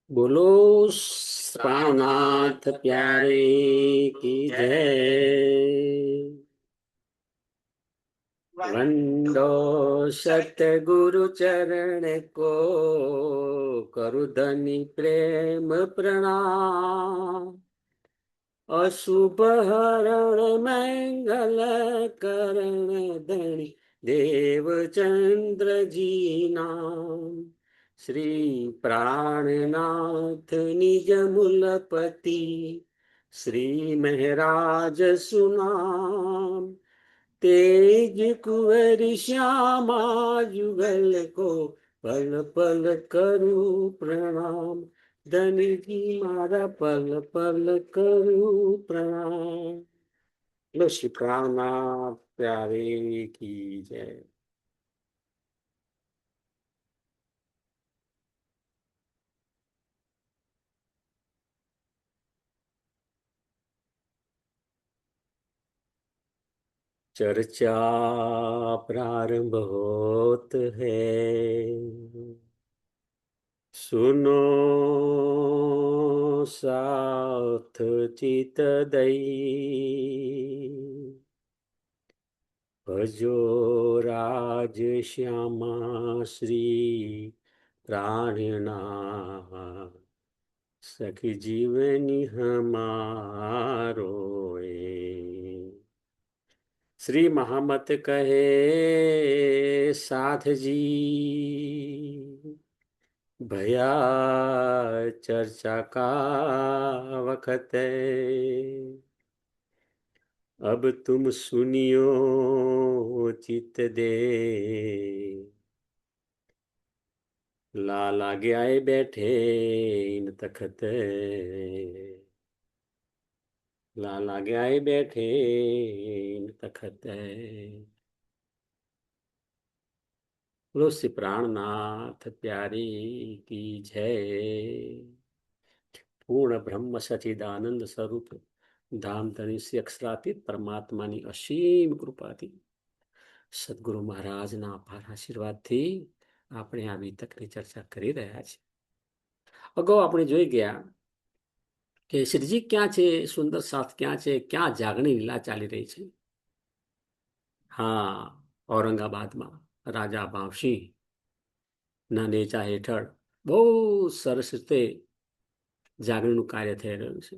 बोलो प्राणनाथ प्यारे की जय। वंदो सतगुरु चरण को, करु धनी प्रेम प्रणाम। अशुभ हरण मंगल करण धनी देव चंद्र जी नाम। श्री प्राणनाथ निज मूलपति, श्री महराज सुनाम। तेज कुंवर श्यामा जुगल को, पल पल करूं प्रणाम। धनी जी मारा पल पल करूं प्रणाम। लो श्री प्राणनाथ प्यारे की जय। चर्चा प्रारंभ होत है, सुनो साथ चित दई। भजो राज श्यामा श्री प्राणनाथ, सखी जीवनी हमारो ए। श्री महामत कहे साथ जी, भया चर्चा का वक्त है। अब तुम सुनियो चित दे, लाल आगे आए बैठे इन तखत। लाल आगे आए बैठे इन तखत। बोलो श्री प्राणनाथ प्यारी की जय। પૂર્ણ બ્રહ્મ સચિદાનંદ સ્વરૂપ ધામ ધણી શ્રી અક્ષરાતીત પરમાત્માની અસીમ કૃપાથી, સદગુરુ મહારાજના અપાર આશીર્વાદથી આપણે આ વિતકની ચર્ચા કરી રહ્યા છીએ. અગાઉ આપણે જોઈ ગયા કે શ્રીજી ક્યાં છે, સુંદર સાથ ક્યાં છે, ક્યાં જાગણી લીલા ચાલી રહી છે. હા, ઔરંગાબાદમાં રાજા ભાવસિંહ ના નેજા હેઠળ બહુ સરસ રીતે જાગરણનું કાર્ય થઈ રહ્યું છે.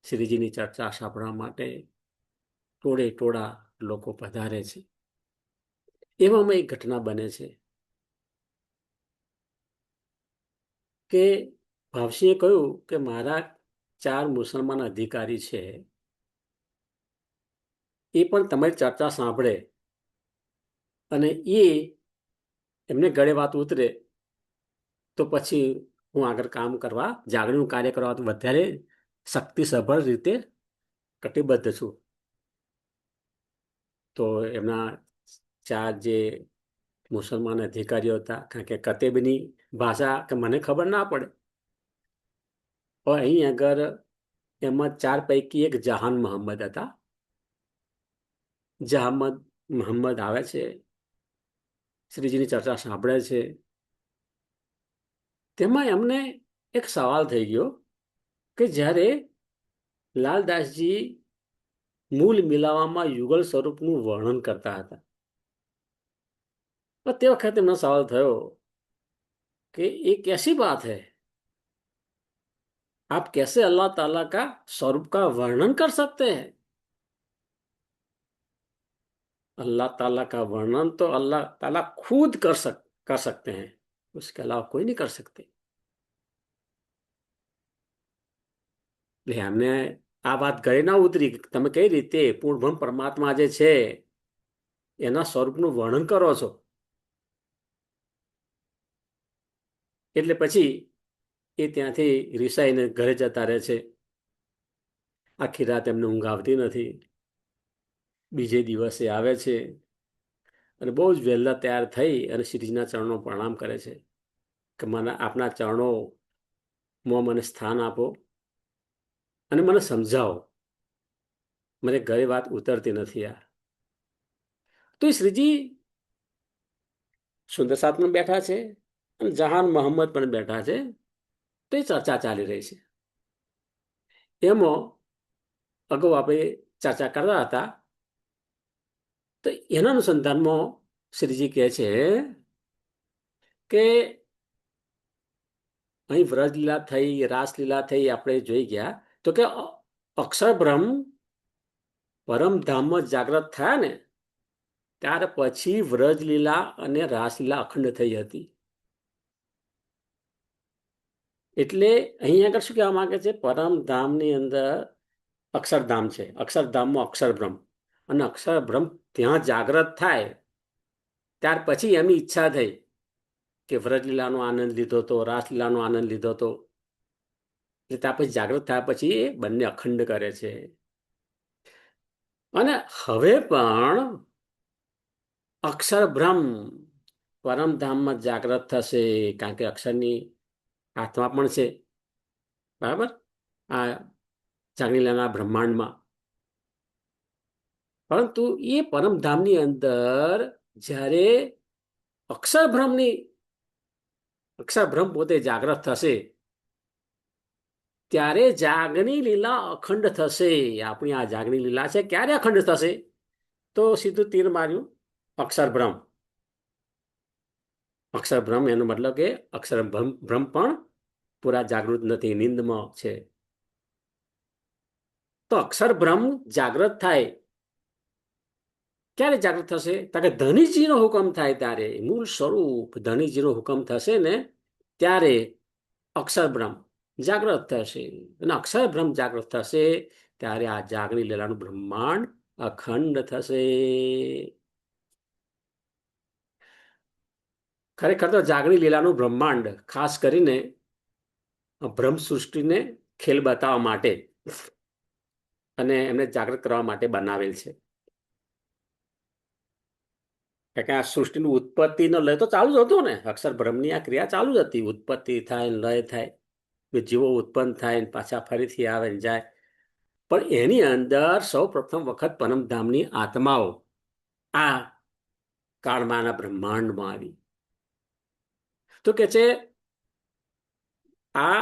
શ્રીજીની ચર્ચા સાંભળવા માટે ટોળે ટોળા લોકો પધારે છે. એવામાં એક ઘટના બને છે કે ભાવસિંહે કહ્યું કે મારા 4 મુસલમાન અધિકારી છે, એ પણ તમારી ચર્ચા સાંભળે અને એમને ગળે વાત ઉતરે તો પછી હું આગળ કામ કરવા, જાગરણનું કાર્ય કરવા વધારે શક્તિસભર રીતે કટિબદ્ધ છું. તો એમના 4 જે મુસલમાન અધિકારીઓ હતા, કારણ કે કતેબની ભાષા કે મને ખબર ના પડે, અહીં આગળ એમાં 4 પૈકી એક જહાન મોહમ્મદ હતા. જહાન મોહમ્મદ આવે છે, શ્રીજીની ચર્ચા સાંભળે છે. તેમાં એમને એક સવાલ થઈ ગયો કે જ્યારે લાલદાસજી મૂળ મિલાવામાં યુગલ સ્વરૂપનું વર્ણન કરતા હતા, તો તે વખતે એમનો સવાલ થયો कि ये कैसी बात है, आप कैसे अल्लाह ताला का स्वरूप का वर्णन कर सकते हैं? अल्लाह ताला का वर्णन तो अल्लाह ताला खुद कर सकते हैं, उसके अलावा कोई नहीं कर सकते. એટલે અમને આ વાત ગળે ના ઉતરી કે તમે કઈ રીતે પૂર્ણબ્રહ્મ પરમાત્મા જે છે એના સ્વરૂપનું વર્ણન કરો છો. એટલે પછી એ ત્યાંથી રિસાઈને ઘરે જતા રહે છે. આખી રાત એમને ઊંઘ આવતી નથી. બીજે દિવસે આવે છે અને બહુ જ વહેલા તૈયાર થઈ અને શ્રીજીના ચરણો પ્રણામ કરે છે કે મને આપના ચરણોમાં મને સ્થાન આપો અને મને સમજાવો, મને ઘરે વાત ઉતરતી નથી. યાર, તો એ શ્રીજી સુંદર સાથ પણ બેઠા છે અને જહાન મોહમ્મદ પણ બેઠા છે. તો એ ચર્ચા ચાલી રહી છે. એમાં અગાઉ આપણે ચર્ચા કરતા હતા, તો એના અનુસંધાનમાં શ્રીજી કહે છે કે અહીં વ્રજલીલા થઈ, રાસલીલા થઈ, આપણે જોઈ ગયા, તો કે અક્ષરબ્રહ્મ પરમધામમાં જાગ્રત થયા ને ત્યાર પછી વ્રજલીલા અને રાસલીલા અખંડ થઈ હતી. એટલે અહીંયા આગળ શું કહેવા માંગે છે? પરમધામની અંદર અક્ષરધામ છે, અક્ષરધામમાં અક્ષરબ્રહ્મ, અને અક્ષરબ્રહ્મ ત્યાં જાગ્રત થાય ત્યાર પછી એમની ઈચ્છા થઈ કે વ્રજલીલાનો આનંદ લીધો હતો, રાસલીલાનો આનંદ લીધો હતો. એટલે ત્યાં પછી જાગૃત થયા પછી એ બંને અખંડ કરે છે. અને હવે પણ અક્ષરબ્રહ્મ પરમધામમાં જાગ્રત થશે, કારણ કે અક્ષરની આત્મા પણ છે, બરાબર, આ જાગણીલાના બ્રહ્માંડમાં. પરંતુ એ પરમધામની અંદર જ્યારે અક્ષરબ્રહ્મ પોતે જાગ્રત થશે ત્યારે જાગણી લીલા અખંડ થશે. આપણી આ જાગણી લીલા છે ક્યારે અખંડ થશે? તો સીધું તીર માર્યું, અક્ષરબ્રહ્મ. અક્ષરબ્રહ્મ એનો મતલબ કે અક્ષરબ્રહ્મ પણ પૂરા જાગૃત નથી, નિંદમાં છે. તો અક્ષરબ્રહ્મ જાગ્રત થાય ક્યારે જાગૃત થશે? કારણ કે ધનીજીનો હુકમ થાય ત્યારે, મૂળ સ્વરૂપ ધનીજીનો હુકમ થશે ને ત્યારે અક્ષરબ્રહ્મ જાગ્રત થશે. અને અક્ષરબ્રહ્મ જાગ્રત થશે ત્યારે આ જાગણી લીલાનું બ્રહ્માંડ અખંડ થશે. ખરેખર તો જાગણી લીલાનું બ્રહ્માંડ ખાસ કરીને બ્રહ્મ સૃષ્ટિને ખેલ બતાવવા માટે અને એમને જાગૃત કરવા માટે બનાવેલ છે. કારણ કે આ સૃષ્ટિનું ઉત્પત્તિનો લય તો ચાલુ જ હતો ને, અક્ષરબ્રહ્મની આ ક્રિયા ચાલુ જ હતી. ઉત્પત્તિ થાય, લય થાય, જીવો ઉત્પન્ન થાય, પાછા ફરીથી આવે ને જાય. પણ એની અંદર સૌ પ્રથમ વખત પરમધામની આત્માઓ આ કાળમાંના બ્રહ્માંડમાં આવી. તો કે છે આ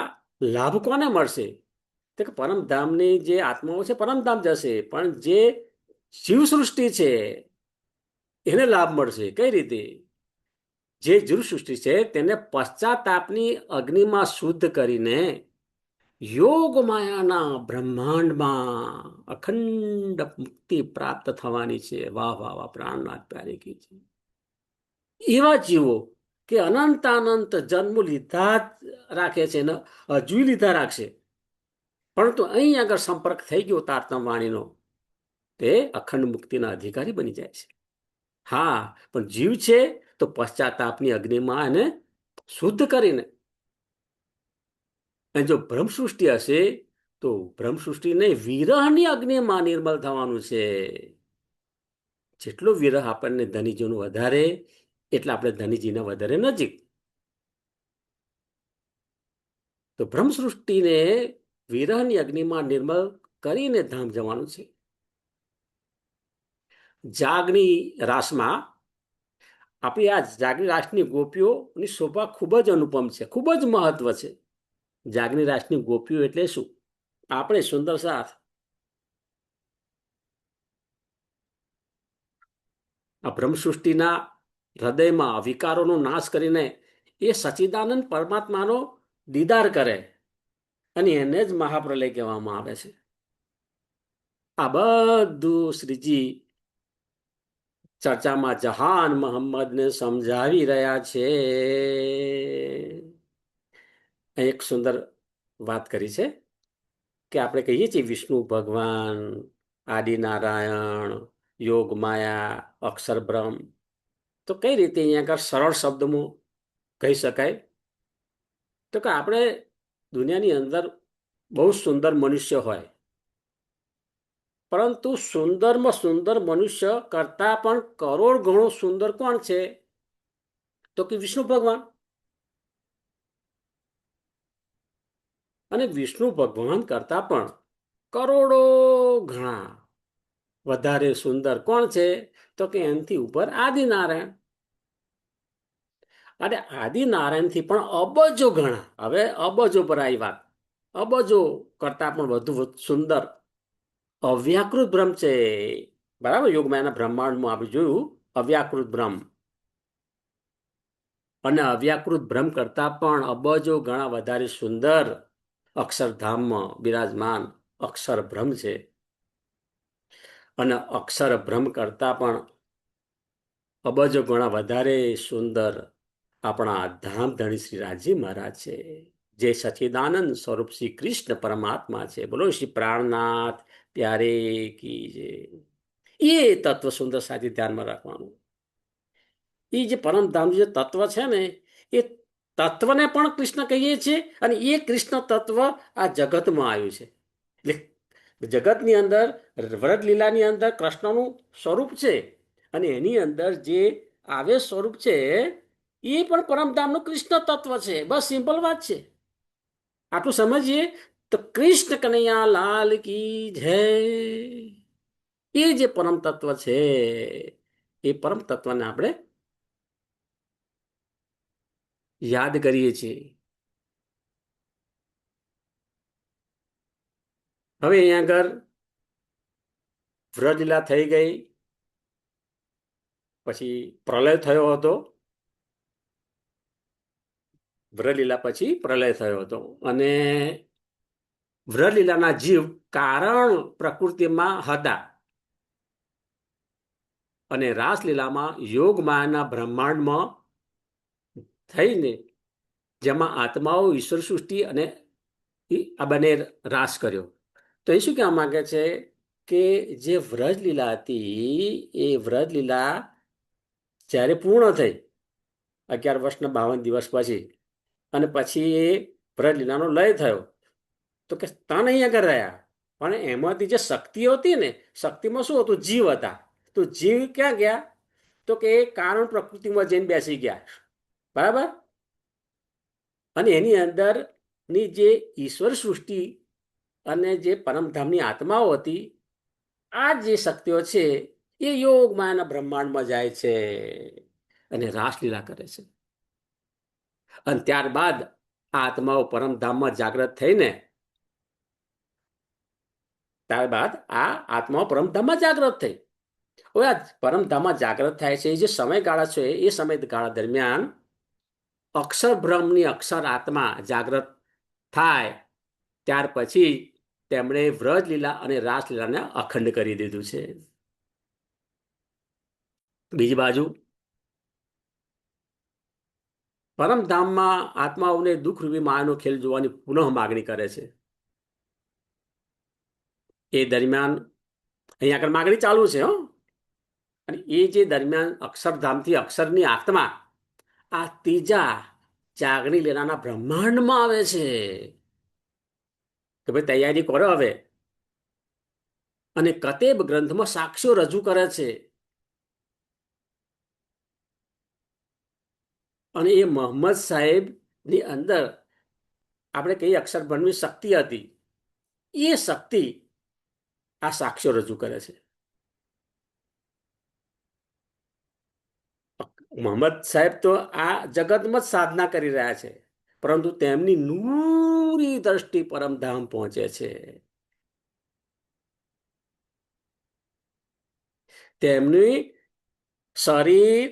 લાભ કોને મળશે? તો કે પરમધામની જે આત્માઓ છે પરમધામ જશે, પણ જે જીવ સૃષ્ટિ છે એને લાભ મળશે. કઈ રીતે? જે જીવ સૃષ્ટિ છે તેને પશ્ચાતાપની અગ્નિમાં શુદ્ધ કરીને યોગ માયાના બ્રહ્માંડમાં અખંડ મુક્તિ પ્રાપ્ત થવાની છે. વાહ વાહ વાહ, પ્રાણનાથ પ્યારી કી છે. એવા જીવો કે અનંત અનંત જન્મ લીધા રાખે છે ને હજુ લીધા રાખશે, પરંતુ અહીં આગળ સંપર્ક થઈ ગયો તારતમ વાણીનો, તે અખંડ મુક્તિના અધિકારી બની જાય છે. હા, પણ જીવ છે તો પશ્ચાતાપની અગ્નિમાં એને શુદ્ધ કરીને. અને જો બ્રહ્મ સૃષ્ટિ હશે તો બ્રહ્મ સૃષ્ટિ નહીં, વિરહની અગ્નિમાં નિર્મળ થવાનું છે. જેટલો વિરહ આપણને ધનીજીનો વધારે એટલે આપણે ધનીજીના વધારે નજીક. તો બ્રહ્મ સૃષ્ટિને વિરહની અગ્નિમાં નિર્મળ કરીને ધામ જવાનું છે. જાગની રાસમાં આપણી આ જાગની રાસની ગોપીઓની શોભા ખૂબ જ અનુપમ છે, ખૂબ જ મહત્વ છે. જાગની રાસની ગોપીઓ એટલે શું? આપણે સુંદર સાથ. આ બ્રહ્મ સૃષ્ટિના હૃદયમાં વિકારોનો નાશ કરીને એ સચ્ચિદાનંદ પરમાત્માનો દીદાર કરે, અને એને જ મહાપ્રલય કહેવામાં આવે છે. આ બધું શ્રીજી ચર્ચામાં જહાન મોહમ્મદને સમજાવી રહ્યા છે. એક સુંદર વાત કરી છે કે આપણે કહીએ છીએ વિષ્ણુ ભગવાન, આદિનારાયણ, યોગ માયા, અક્ષર બ્રહ્મ. તો કઈ રીતે અહીંયા આગળ સરળ શબ્દમાં કહી શકાય? તો કે આપણે દુનિયાની અંદર બહુ સુંદર મનુષ્ય હોય, પરંતુ સુંદરમાં સુંદર મનુષ્ય કરતા પણ કરોડ ગણો સુંદર કોણ છે? તો કે વિષ્ણુ ભગવાન. અને વિષ્ણુ ભગવાન કરતા પણ કરોડો ઘણા વધારે સુંદર કોણ છે? તો કે એનથી ઉપર આદિનારાયણ. અને આદિનારાયણથી પણ અબજો ગણા, હવે અબજો પર આવી વાત, અબજો કરતા પણ વધુ સુંદર અવ્યાકૃત બ્રહ્મ છે. બરાબર, યોગમાયાના બ્રહ્માંડમાં આપણે જોયું અવ્યાકૃત બ્રહ્મ, અને અવ્યાકૃત બ્રહ્મ કરતા પણ અબજો ઘણા વધારે સુંદર અક્ષરધામમાં બિરાજમાન અક્ષર બ્રહ્મ છે. અને અક્ષર બ્રહ્મ કરતા પણ અબજો ઘણા વધારે સુંદર આપણા ધામધણી શ્રી રાજી મહારાજ છે, જે સચિદાનંદ સ્વરૂપ શ્રી કૃષ્ણ પરમાત્મા છે. બોલો શ્રી પ્રાણનાથ પ્યારે કી જે. એ તત્વ સુંદર સાથે ધ્યાનમાં રાખવાનું. એ જે પરમધામ જે તત્વ છે ને, એ તત્વને પણ કૃષ્ણ કહીએ છીએ, અને એ કૃષ્ણ તત્વ આ જગતમાં આવ્યું છે. એટલે જગતની અંદર વ્રત લીલાની અંદર કૃષ્ણનું સ્વરૂપ છે, અને એની અંદર જે આવે સ્વરૂપ છે એ પણ પરમધામનું કૃષ્ણ તત્વ છે. બસ સિમ્પલ વાત છે. આટલું સમજીએ તો કૃષ્ણ કનૈયા લાલ કી જય. એ જે પરમ તત્વ છે, એ પરમ તત્વને આપણે યાદ કરીએ છીએ. હવે અહીંયા આગળ વ્રજલીલા થઈ ગઈ, પછી પ્રલય થયો હતો. વ્રજલીલા પછી પ્રલય થયો હતો, અને વ્રજલીલાના જીવ કારણ પ્રકૃતિમાં હતા, અને રાસલીલામાં યોગ માયાના બ્રહ્માંડમાં થઈને, જેમાં આત્માઓ ઈશ્વર સૃષ્ટિ અને આ બંને રાસ કર્યો. તો એ શું કહેવા માંગે છે કે જે વ્રજલીલા હતી, એ વ્રજલીલા જ્યારે પૂર્ણ થઈ 11 વર્ષના 52 દિવસ પછી, અને પછી એ વ્રજલીલાનો લય થયો, તો કે તન અહીં આગળ રહ્યા, પણ એમાંથી જે શક્તિઓ હતી ને, શક્તિમાં શું હતું? જીવ હતા. તો જીવ ક્યાં ગયા? તો કે એ કારણ પ્રકૃતિમાં જઈને બેસી ગયા. બરાબર. અને એની અંદરની જે ઈશ્વર સૃષ્ટિ અને જે પરમધામની આત્માઓ હતી, આ જે શક્તિઓ છે એ યોગ માયાના બ્રહ્માંડમાં જાય છે અને રાસલીલા કરે છે. અને ત્યારબાદ આ આત્માઓ પરમધામમાં જાગૃત થઈને, ત્યારબાદ આ આત્માઓ પરમધામમાં જાગૃત થઈ. હવે આ પરમધામમાં જાગૃત થાય છે, એ જે સમયગાળા છે, એ સમયગાળા દરમિયાન અક્ષર બ્રહ્મની અક્ષર આત્મા જાગૃત થાય, ત્યાર પછી તેમણે વ્રજલીલા અને રાસલીલાને અખંડ કરી દીધું છે. બીજી બાજુ પરમધામમાં આત્માઓને દુઃખરૂપી માયાનો ખેલ જોવાની પુનઃ માગણી કરે છે. એ દરમિયાન અહીંયા આગળ માગણી ચાલુ છે. અને એ જે દરમિયાન અક્ષરધામથી અક્ષરની આત્મા આ ત્રીજા જાગણી લેનારા બ્રહ્માંડમાં આવે છે કે ભાઈ તૈયારી કરો હવે. અને કતેબ ગ્રંથમાં સાક્ષ્યો રજૂ કરે છે. અને એ મોહમ્મદ સાહેબની અંદર આપણે કઈ અક્ષરબ્રહ્મની શક્તિ હતી, એ શક્તિ આ સાક્ષ્યો રજૂ કરે છે. મોહમ્મદ સાહેબ તો આ જગતમાં જ સાધના કરી રહ્યા છે, પરંતુ તેમની નૂરી દ્રષ્ટિ પરમધામ પહોંચે છે. તેમની શરીર,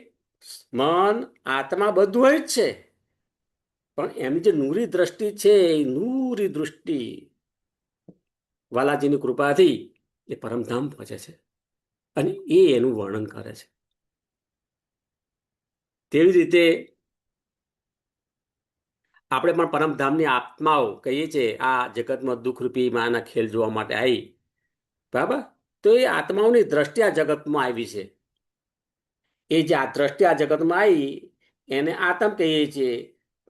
મન, આત્મા બધું જ છે, પણ એમની જે નૂરી દ્રષ્ટિ છે, એ નૂરી દૃષ્ટિ વાલાજીની કૃપાથી એ પરમધામ પહોંચે છે, અને એ એનું વર્ણન કરે છે. તેવી રીતે આપણે પણ પરમધામની આત્માઓ કહીએ છીએ, આ જગતમાં દુઃખરૂપી માના ખેલ જોવા માટે આવી. બરાબર. તો એ આત્માઓની દ્રષ્ટિ આ જગતમાં આવી છે. એ જે આ દ્રષ્ટિ આ જગતમાં આવી, એને આત્મ કહીએ છીએ.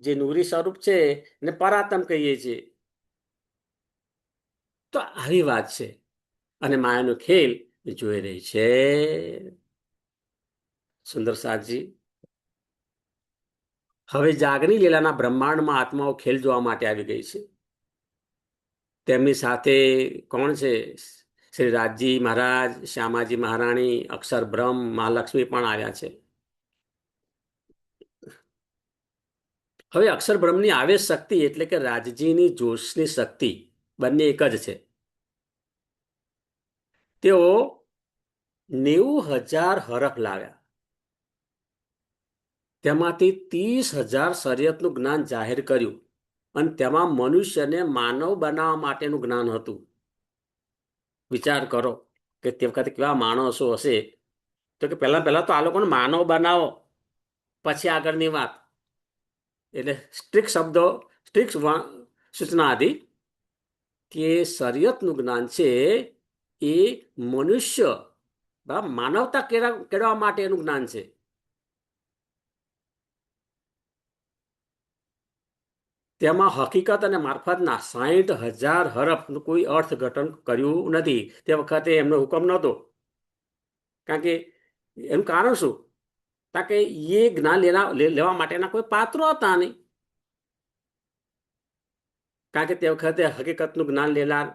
જે નૂરી સ્વરૂપ છે એને પરાત્મ કહીએ છીએ. તો આવી વાત છે, અને માયાનો ખેલ જોઈ રહી છે. સુંદર સાજી, હવે જાગણી લીલાના બ્રહ્માંડમાં આત્માઓ ખેલ જોવા માટે આવી ગઈ છે. તેમની સાથે કોણ છે? શ્રી રાજજી મહારાજ, શ્યામાજી મહારાણી, અક્ષર બ્રહ્મ, મહાલક્ષ્મી પણ આવ્યા છે. હવે અક્ષર બ્રહ્મની આવેશ શક્તિ એટલે કે રાજજીની જોશની શક્તિ બંને એક જ છે. તેઓ 90,000 હરફ લાવ્યા. તેમાંથી 30,000 શરીયતનું જ્ઞાન જાહેર કર્યું અને તેમાં મનુષ્યને માનવ બનાવવા માટેનું જ્ઞાન હતું. વિચાર કરો કે તે વખતે કેવા માણસો હશે. તો કે પહેલા પહેલા તો આ લોકોને માનવ બનાવો, પછી આગળની વાત. એટલે સ્ટ્રિક્ટ શબ્દો, સ્ટ્રિક્ટ સૂચના હતી કે શરીયતનું જ્ઞાન છે એ મનુષ્ય માનવતા કેળવવા માટેનું જ્ઞાન છે. તેમાં હકીકત અને મારફતના 60,000 હરફનું કોઈ અર્થઘટન કર્યું નથી. તે વખતે એમનો હુકમ નહોતો. કારણ કે એનું કારણ શું? કારણ કે એ જ્ઞાન લેવા માટેના કોઈ પાત્રો હતા નહીં. કારણ કે તે વખતે હકીકતનું જ્ઞાન લેનાર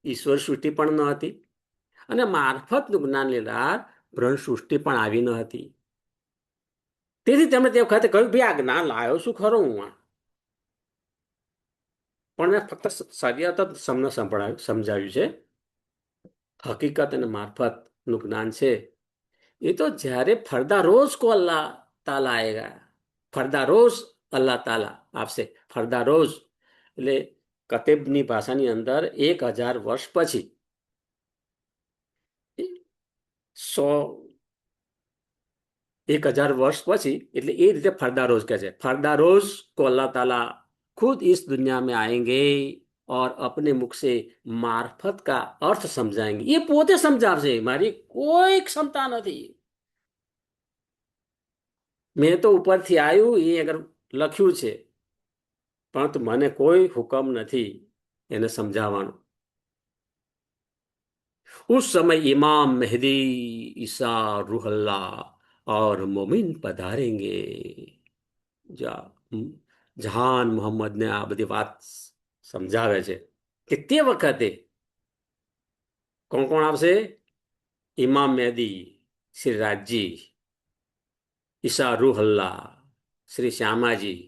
ઈશ્વર સૃષ્ટિ પણ ન હતી અને મારફતનું જ્ઞાન લેનાર બ્રહ્મ સૃષ્ટિ પણ આવી ન હતી. તેથી તેમણે તે વખતે કહ્યું, ભાઈ આ જ્ઞાન લાવ્યો શું ખરો હું, પણ મેં ફક્ત શરીયત જ સમજાવ્યું છે. હકીકત અને મારફતનું જ્ઞાન છે એ તો જ્યારે ફરદા રોજ કો અલ્લાહ તાલા આએગા, ફરદા રોજ અલ્લાહ તાલા આપશે. ફરદા રોજ એટલે કતેબની ભાષાની અંદર 1,000 વર્ષ પછી 1,000 વર્ષ પછી, એટલે એ રીતે ફરદા રોજ કહે છે. ફરદા રોજ કો અલ્લાહ તાલા खुद इस दुनिया में आएंगे और अपने मुख से मार्फत का अर्थ समझाएंगे. એ પોતે સમજાવશે, મારી કોઈ ક્ષમતા નથી. મેં તો ઉપરથી આવ્યું એ અગર લખ્યું છે, પરંતુ મને કોઈ હુકમ નથી એને સમજાવવાનો. उस समय इमाम मेहदी, ईसा रूहल्ला और मोमिन पधारेंगे. જહાન મોહમ્મદને આ બધી વાત સમજાવે છે કે તે વખતે કોણ કોણ આવશે? ઇમામ મેદી, શ્રી રાજજી, ઈસા રૂહલ્લા, શ્રી શ્યામાજી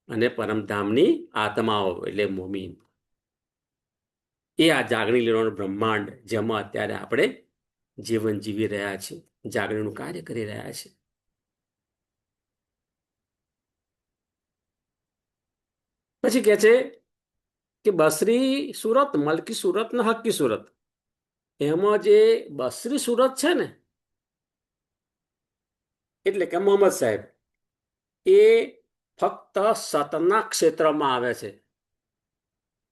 અને પરમધામની આત્માઓ એટલે મોમીન. એ આ જાગણી લેવાનું બ્રહ્માંડ જેમાં અત્યારે આપણે જીવન જીવી રહ્યા છીએ, જાગણીનું કાર્ય કરી રહ્યા છીએ. પછી કે છે કે બસરી સુરત, મલકી સુરત ને હક્કી સુરત. એમાં જે બસરી સુરત છે ને, એટલે કે મોહમ્મદ સાહેબ, એ ફક્ત સતના ક્ષેત્રમાં આવે છે.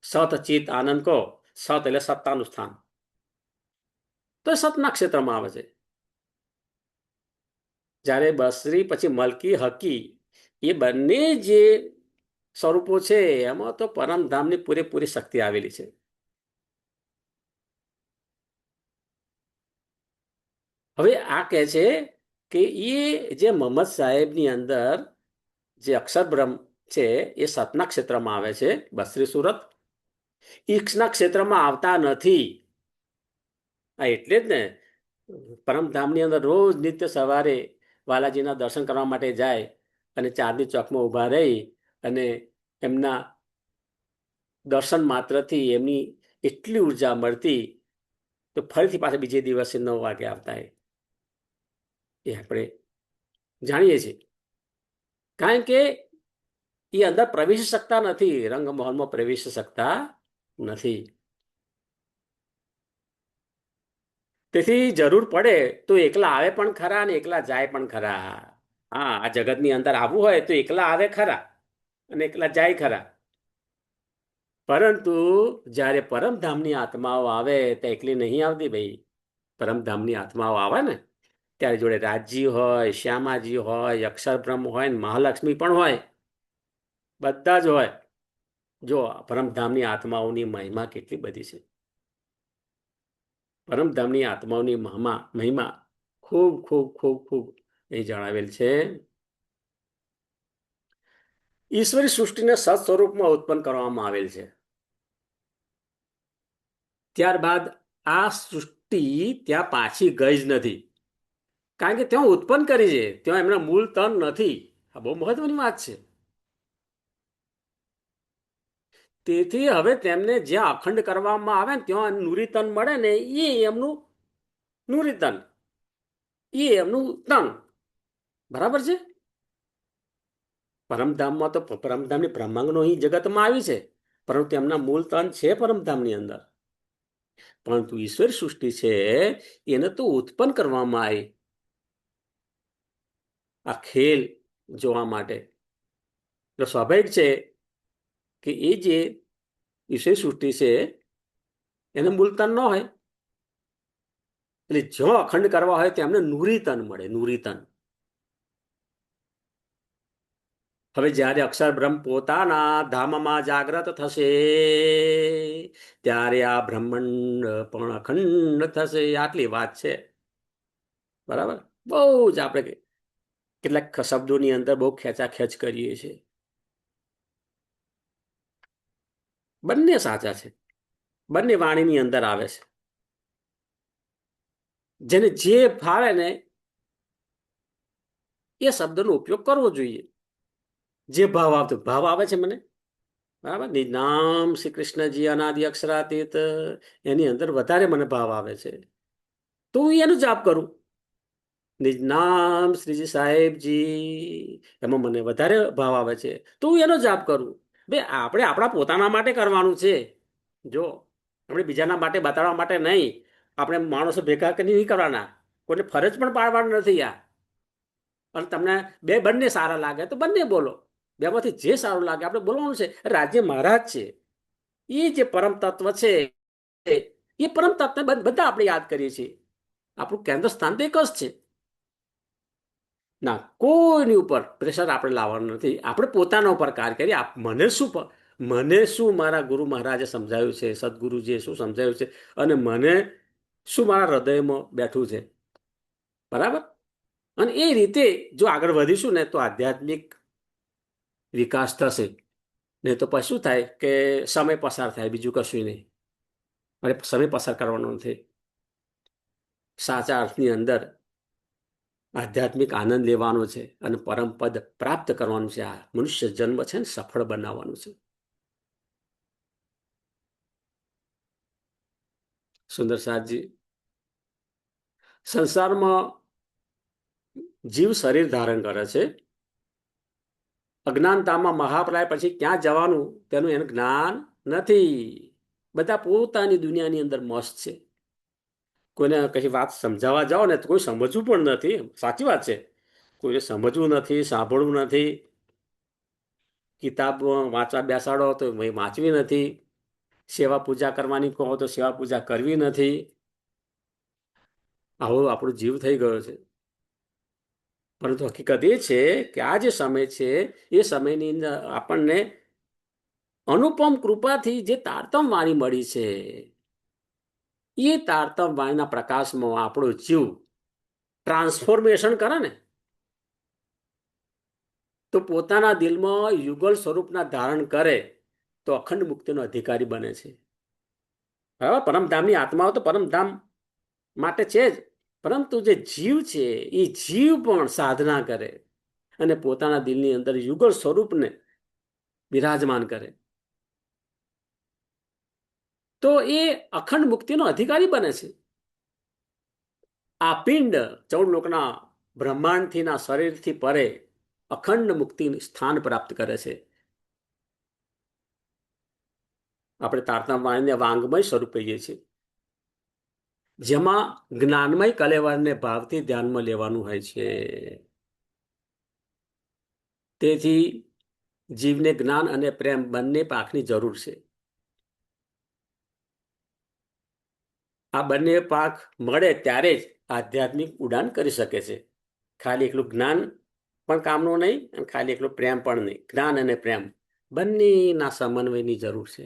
સત ચિત આનંદ કહો, સત એટલે સત્તાનું સ્થાન, તો સતના ક્ષેત્રમાં આવે છે. જ્યારે બસરી પછી મલકી હકી એ બંને જે સ્વરૂપો છે એમાં તો પરમધામની પૂરેપૂરી શક્તિ આવેલી છે. હવે આ કહે છે કે એ જે મોહમ્મદ સાહેબની અંદર જે અક્ષર બ્રહ્મ છે એ સતના ક્ષેત્રમાં આવે છે, બસરી સુરત. ઈક્ષના ક્ષેત્રમાં આવતા નથી. આ એટલે જ ને પરમધામની અંદર રોજ નિત્ય સવારે વાલાજીના દર્શન કરવા માટે જાય અને ચાંદની ચોકમાં ઊભા રહી અને એમના દર્શન માત્રથી એમની એટલી ઉર્જા મળતી તો ફરીથી પાછા બીજે દિવસે 9 વાગે આવતા. એ આપણે જાણીએ છીએ. કારણ કે એ અંદર પ્રવેશી શકતા નથી, રંગમહોલમાં પ્રવેશી શકતા નથી. તેથી જરૂર પડે તો એકલા આવે પણ ખરા અને એકલા જાય પણ ખરા. હા, આ જગતની અંદર આવવું હોય તો એકલા આવે ખરા અને એકલા જાય ખરા. પરંતુ જ્યારે પરમધામની આત્માઓ આવે તો એકલી નહીં આવતી ભાઈ. પરમધામની આત્માઓ આવે ને ત્યારે જોડે રાજજી હોય, શ્યામાજી હોય, અક્ષરબ્રહ્મ હોય ને મહાલક્ષ્મી પણ હોય, બધા જ હોય. જો પરમધામની આત્માઓની મહિમા કેટલી બધી છે. પરમધામની આત્માઓની મહિમા ખૂબ ખૂબ ખૂબ ખૂબ એ જણાવેલ છે. ઈશ્વરી સૃષ્ટિને સત સ્વરૂપમાં ઉત્પન્ન કરવામાં આવેલ છે. ત્યારબાદ આ સૃષ્ટિ ત્યાં પાછી ગઈ જ નથી, કારણ કે ત્યાં ઉત્પન્ન કરી છે, ત્યાં એમના મૂળ તન નથી. આ બહુ મહત્વની વાત છે. તેથી હવે તેમને જ્યાં અખંડ કરવામાં આવે ને ત્યાં નુરીતન મળે ને એ એમનું નુરીતન, એ એમનું તન. બરાબર છે. પરમધામમાં તો પરમધામની બ્રહ્માંગનો અહીં જગતમાં આવી છે, પરંતુ એમના મૂળ તન છે પરમધામની અંદર. પરંતુ ઈશ્વર સૃષ્ટિ છે એને તો ઉત્પન્ન કરવામાં આવી આ ખેલ જોવા માટે. તો સ્વાભાવિક છે કે એ જે ઈશ્વર સૃષ્ટિ છે એને મૂળ તન ન હોય, એટલે જો અખંડ કરવા હોય તો એમને નુરીતન મળે, નુરીતન. હવે જ્યારે અક્ષર બ્રહ્મ પોતાના ધામમાં જાગ્રત થશે ત્યારે આ બ્રહ્માંડ પણ અખંડ થશે. આટલી વાત છે. બરાબર. બહુ જ આપણે કેટલાક શબ્દોની અંદર બહુ ખેંચાખેંચ કરીએ છીએ. બંને સાચા છે, બંને વાણીની અંદર આવે છે. જેને જે ફાવે ને એ શબ્દનો ઉપયોગ કરવો જોઈએ. જે ભાવ આવતો ભાવ આવે છે મને, બરાબર. નામ શ્રી કૃષ્ણજી અનાદિ અક્ષરાતીત, એની અંદર વધારે મને ભાવ આવે છે તો હું એનો જાપ કરું. નિજ નામ શ્રીજી સાહેબજી, એમાં મને વધારે ભાવ આવે છે તો હું એનો જાપ કરું. બે આપણે આપણા પોતાના માટે કરવાનું છે. જો આપણે બીજાના માટે બતાવવા માટે નહીં, આપણે માણસો ભેગા કરી નહીં કરવાના, કોઈને ફરજ પણ પાડવાનું નથી. અને તમને બંને સારા લાગે તો બંને બોલો, બેમાંથી જે સારું લાગે આપણે બોલવાનું છે. રાજ્ય મહારાજ છે, એ જે પરમ તત્વ છે એ પરમ તત્વ બધા આપણે યાદ કરીએ છીએ. આપણું કેન્દ્ર સ્થાન તો એક જ છે. ના, કોઈની ઉપર પ્રેશર આપણે લાવવાનું નથી. આપણે પોતાના ઉપર કાર્ય કરીએ. મને શું મારા ગુરુ મહારાજે સમજાવ્યું છે, સદગુરુજીએ શું સમજાવ્યું છે, અને મને શું મારા હૃદયમાં બેઠું છે. બરાબર. અને એ રીતે જો આગળ વધીશું ને તો આધ્યાત્મિક વિકાસ થશે. નહીં તો પછી શું થાય કે સમય પસાર થાય, બીજું કશું નહીં. અને સમય પસાર કરવાનો નથી. સાચા અર્થની અંદર આધ્યાત્મિક આનંદ લેવાનો છે અને પરમપદ પ્રાપ્ત કરવાનું છે. આ મનુષ્ય જન્મ છે ને સફળ બનાવવાનું છે. સુંદર સાહેબજી, સંસારમાં જીવ શરીર ધારણ કરે છે. અજ્ઞાનતામાં મહાપ્રાય પછી ક્યાં જવાનું તેનું એનું જ્ઞાન નથી. બધા પોતાની દુનિયાની અંદર મસ્ત છે. કોઈને કઈ વાત સમજાવવા જાઓ ને તો કોઈ સમજવું પણ નથી. સાચી વાત છે, કોઈને સમજવું નથી, સાંભળવું નથી. કિતાબ વાંચવા બેસાડો તો વાંચવી નથી. સેવા પૂજા કરવાની કહો તો સેવા પૂજા કરવી નથી. આવો આપણો જીવ થઈ ગયો છે. પરંતુ હકીકત એ છે કે આ જે સમય છે એ સમયની અંદર આપણને અનુપમ કૃપાથી જે તારતમ વાણી મળી છે, એ તારતમ વાણીના પ્રકાશમાં આપણો જીવ ટ્રાન્સફોર્મેશન કરે ને તો પોતાના દિલમાં યુગલ સ્વરૂપના ધારણ કરે તો અખંડ મુક્તિનો અધિકારી બને છે. બરાબર. પરમધામની આત્માઓ તો પરમધામ માટે છે જ, પરંતુ જે જીવ છે એ જીવ પણ સાધના કરે અને પોતાના દિલની અંદર યુગલ સ્વરૂપને બિરાજમાન કરે તો એ અખંડ મુક્તિનો અધિકારી બને છે. આ પિંડ 14 લોકના બ્રહ્માંડથી ના શરીરથી પરે અખંડ મુક્તિ સ્થાન પ્રાપ્ત કરે છે. આપણે તારતમ વાણીને વાંગમય સ્વરૂપ કહીએ છીએ, જેમાં જ્ઞાનમય કલેવરને ભાવથી ધ્યાનમાં લેવાનું હોય છે. તેથી જીવને જ્ઞાન અને પ્રેમ બંને પાકની જરૂર છે. આ બંને પાક મળે ત્યારે જ આધ્યાત્મિક ઉડાન કરી શકે છે. ખાલી એકલું જ્ઞાન પણ કામનું નહીં અને ખાલી એકલું પ્રેમ પણ નહીં. જ્ઞાન અને પ્રેમ બંનેના સમન્વયની જરૂર છે.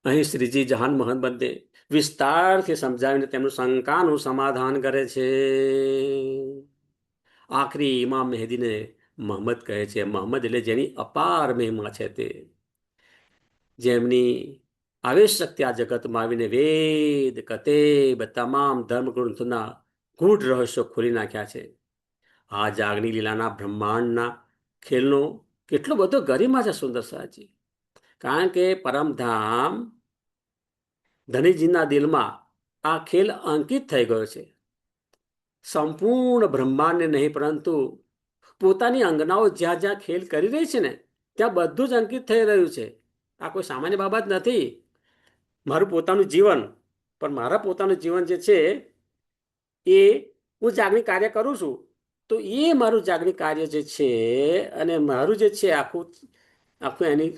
અહીં શ્રીજી જહાન મહંત બંને વિસ્તારથી સમજાવીને તેમનું શંકાનું સમાધાન કરે છે. આખરી ઇમામ મહેદીને મોહમ્મદ કહે છે. મોહમ્મદ એટલે જેની અપાર મહિમા છે, તે જેમની આવેશ શક્તિ આ જગતમાં આવીને વેદ કતેબ તમામ ધર્મગ્રંથોના ગૂઢ રહસ્યો ખોલી નાખ્યા છે. આ જાગની લીલાના બ્રહ્માંડના ખેલનો કેટલો બધો ગરિમા છે સુંદર સાજી. કારણ કે પરમધામ ધનીજીના દિલમાં આ ખેલ અંકિત થઈ ગયો છે. સંપૂર્ણ બ્રહ્માંડને નહીં, પરંતુ પોતાની અંગનાઓ જ્યાં જ્યાં ખેલ કરી રહી છે ને, ત્યાં બધું જ અંકિત થઈ રહ્યું છે. આ કોઈ સામાન્ય બાબત નથી. મારું પોતાનું જીવન, પણ મારા પોતાનું જીવન જે છે એ હું જાગણી કાર્ય કરું છું, તો એ મારું જાગણી કાર્ય જે છે, અને મારું જે છે આખું આખું એની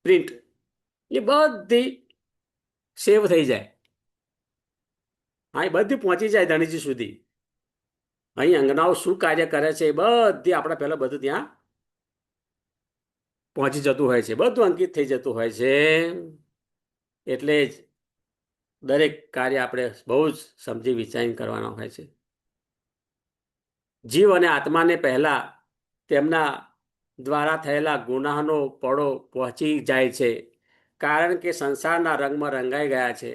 પ્રિન્ટ, એ બધી સેવ થઈ જાય. હા, એ બધી પહોંચી જાય ધણીજી સુધી. અહીં અંગનાઓ શું કાર્ય કરે છે એ બધી આપણે પહેલા બધું ત્યાં પહોંચી જતું હોય છે, બધું અંકિત થઈ જતું હોય છે. એટલે જ દરેક કાર્ય આપણે બહુ જ સમજી વિચારીને કરવાના હોય છે. જીવ અને આત્માને પહેલા તેમના દ્વારા થયેલા ગુનાહનો પડો પહોંચી જાય છે, કારણ કે સંસારના રંગમાં રંગાઈ ગયા છે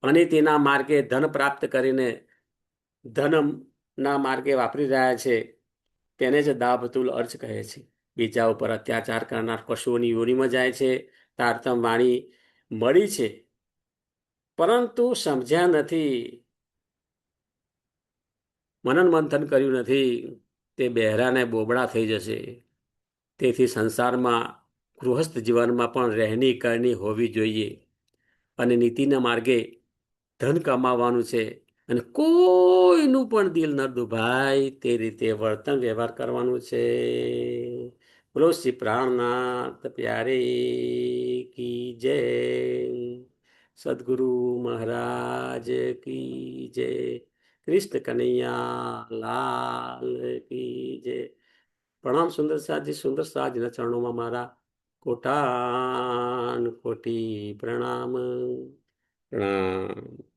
અને તેના માર્ગે ધન પ્રાપ્ત કરીને ધનના માર્ગે વાપરી રહ્યા છે. તેને જ દાભતુલ અર્ચ કહે છે. બીજા ઉપર અત્યાચાર કરનાર પશુઓની યોનિમાં જાય છે. તારતમ વાણી મળી છે, પરંતુ સમજ્યા નથી, મનન મંથન કર્યું નથી, તે બહેરાને બોબડા થઈ જશે. તેથી સંસારમાં ગૃહસ્થ જીવનમાં પણ રહેણી કરણી હોવી જોઈએ, અને નીતિના માર્ગે ધન કમાવાનું છે, અને કોઈનું પણ દિલ ન દુભાય તે રીતે વર્તન વ્યવહાર કરવાનું છે. બોલો શ્રી પ્રાણનાથ પ્યારે કી જય. સદગુરુ મહારાજ કી જય. કૃષ્ણ કનૈયા લાલ કી જય. પ્રણામ સુંદર સાજી. સુંદર સાજીના ચરણોમાં મારા કોટાન કોટી પ્રણામ. પ્રણામ.